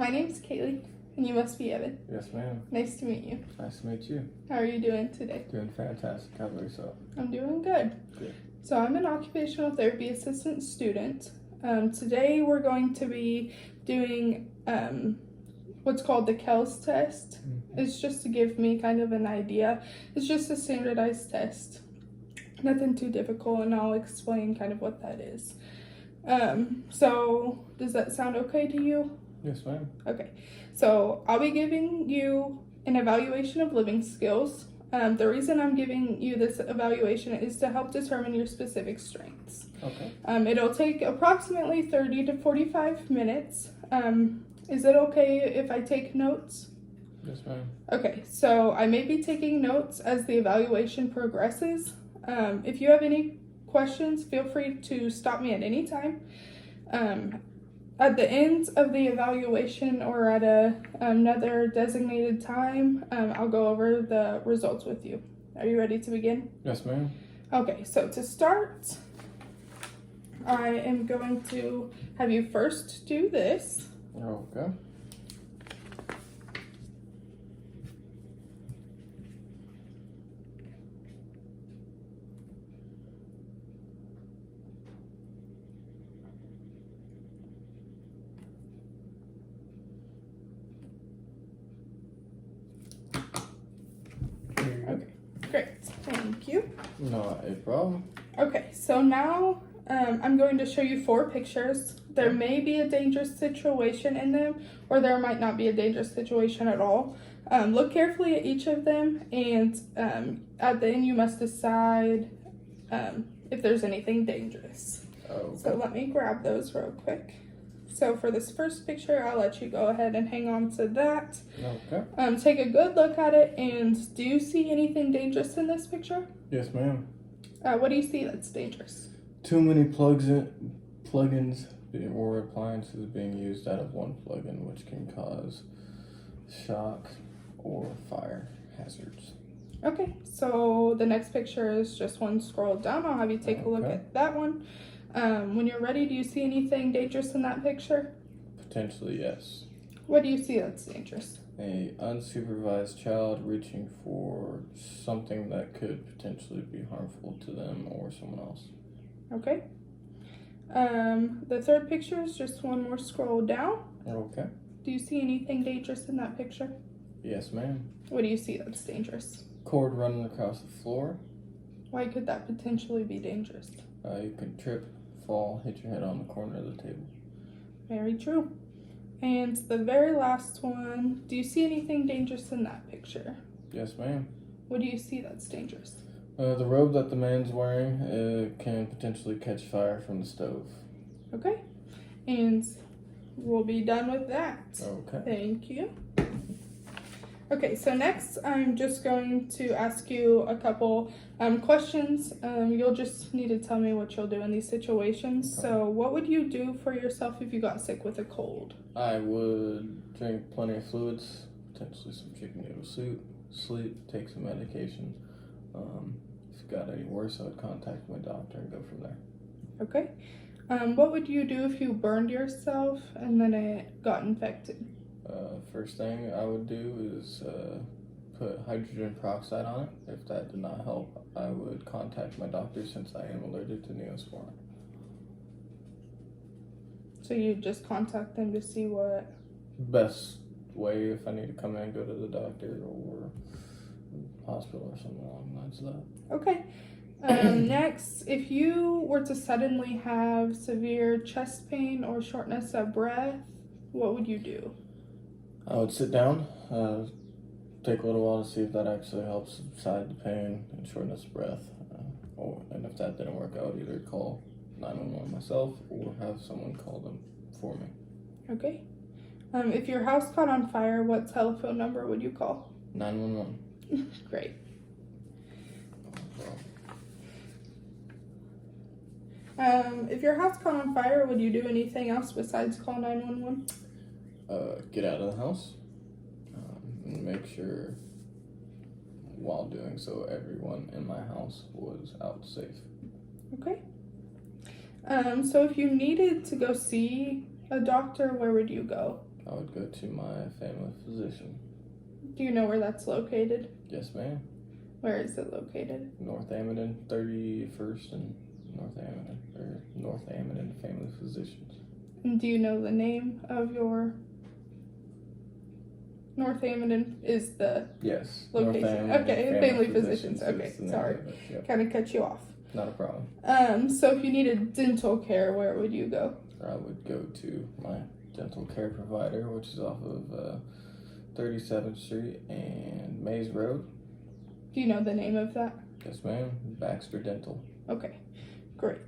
My name's Kaylee, and you must be Evan. Yes, ma'am. Nice to meet you. Nice to meet you. How are you doing today? Doing fantastic. How about yourself? I'm doing good. Good. So I'm an occupational therapy assistant student. Today we're going to be doing what's called the KELS test. Mm-hmm. It's just to give me kind of an idea. It's just a standardized test. Nothing too difficult, and I'll explain kind of what that is. So does that sound okay to you? Yes, ma'am. Okay, so I'll be giving you an evaluation of living skills. The reason I'm giving you this evaluation is to help determine your specific strengths. Okay. It'll take approximately 30 to 45 minutes. Is it okay if I take notes? Yes, ma'am. Okay, so I may be taking notes as the evaluation progresses. If you have any questions, feel free to stop me at any time. At the end of the evaluation or at another designated time, I'll go over the results with you. Are you ready to begin? Yes, ma'am. Okay, so to start, I am going to have you first do this. Okay. Okay, great. Thank you. Not a problem. Okay, so now I'm going to show you 4 pictures. There may be a dangerous situation in them, or there might not be a dangerous situation at all. Look carefully at each of them, and at the end you must decide if there's anything dangerous. Okay. So let me grab those real quick. So for this first picture, I'll let you go ahead and hang on to that. Okay. Take a good look at it, and do you see anything dangerous in this picture? Yes, ma'am. What do you see that's dangerous? Too many plugins or appliances being used out of one plugin, which can cause shock or fire hazards. Okay, so the next picture is just one scroll down. I'll have you take a look Okay. at that one. When you're ready, do you see anything dangerous in that picture? Potentially, yes. What do you see that's dangerous? A unsupervised child reaching for something that could potentially be harmful to them or someone else. Okay. The third picture is just one more scroll down. Okay. Do you see anything dangerous in that picture? Yes, ma'am. What do you see that's dangerous? Cord running across the floor. Why could that potentially be dangerous? You could trip, fall, hit your head on the corner of the table. Very true. And the very last one, do you see anything dangerous in that picture? Yes, ma'am. What do you see that's dangerous? The robe that the man's wearing can potentially catch fire from the stove. Okay, and we'll be done with that. Okay. Thank you. Okay, so next I'm just going to ask you a couple questions. You'll just need to tell me what you'll do in these situations. Okay. So what would you do for yourself if you got sick with a cold? I would drink plenty of fluids, potentially some chicken noodle soup, sleep, take some medications. If it got any worse, I would contact my doctor and go from there. Okay. What would you do if you burned yourself and then it got infected? First thing I would do is put hydrogen peroxide on it. If that did not help, I would contact my doctor since I am allergic to Neosporin. So you just contact them to see what... Best way if I need to come in, go to the doctor or hospital or something along the lines of that. Okay. Next, if you were to suddenly have severe chest pain or shortness of breath, what would you do? I would sit down, take a little while to see if that actually helps subside the pain and shortness of breath. And if that didn't work, I would either call 911 myself or have someone call them for me. Okay. If your house caught on fire, what telephone number would you call? 911. Great. If your house caught on fire, would you do anything else besides call 911? Get out of the house and make sure while doing so everyone in my house was out safe. Okay. So if you needed to go see a doctor, where would you go? I would go to my family physician. Do you know where that's located? Yes, ma'am. Where is it located? North Amidon, 31st and North Amidon Family Physicians. And do you know the name of your North Amidon is the Yes. location? North Amidon Okay, family physicians. Okay, is the name sorry. of it. Yep. Kind of cut you off. Not a problem. So if you needed dental care, where would you go? I would go to my dental care provider, which is off of 37th Street and Mays Road. Do you know the name of that? Yes, ma'am. Baxter Dental. Okay, great.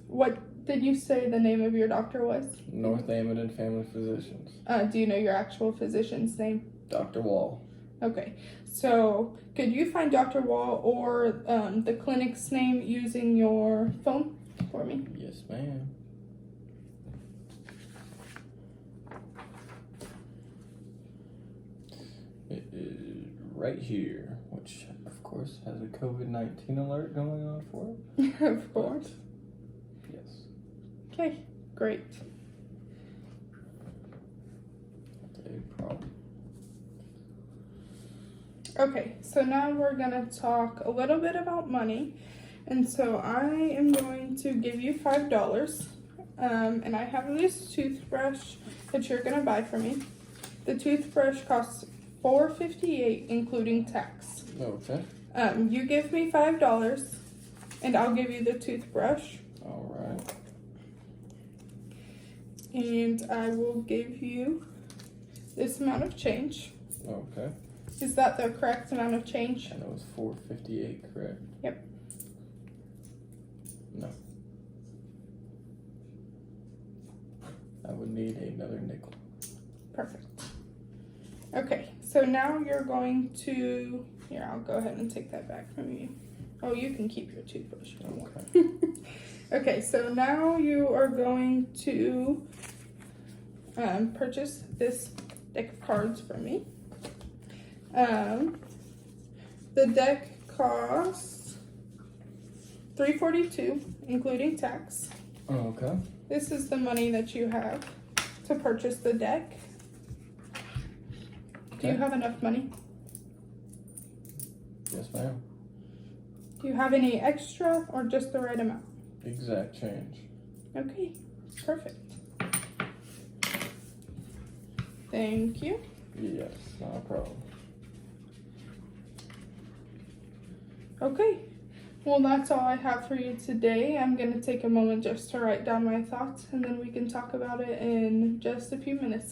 What did you say the name of your doctor was? North Amidon Family Physicians. Do you know your actual physician's name? Dr. Wall. Okay, so could you find Dr. Wall or the clinic's name using your phone for me? Yes, ma'am. It is right here, which of course has a COVID-19 alert going on for it. Of course. Yes. Okay, great. Not a problem. Okay, so now we're gonna talk a little bit about money. And so I am going to give you $5. And I have this toothbrush that you're gonna buy for me. The toothbrush costs $4.58 including tax. Okay. You give me $5 and I'll give you the toothbrush. All right. And I will give you this amount of change. Okay. Is that the correct amount of change? And it was $4.58, correct? Yep. No. I would need another nickel. Perfect. Okay, so now you're going to, here, I'll go ahead and take that back from you. Oh, you can keep your toothbrush if you want. Okay. Okay, so now you are going to purchase this deck of cards for me. The deck costs $3.42, including tax. Okay. This is the money that you have to purchase the deck. Do you Okay. have enough money? Yes, ma'am. Do you have any extra or just the right amount? Exact change. Okay, perfect. Thank you. Yes, not a problem. Okay, well, that's all I have for you today. I'm going to take a moment just to write down my thoughts and then we can talk about it in just a few minutes.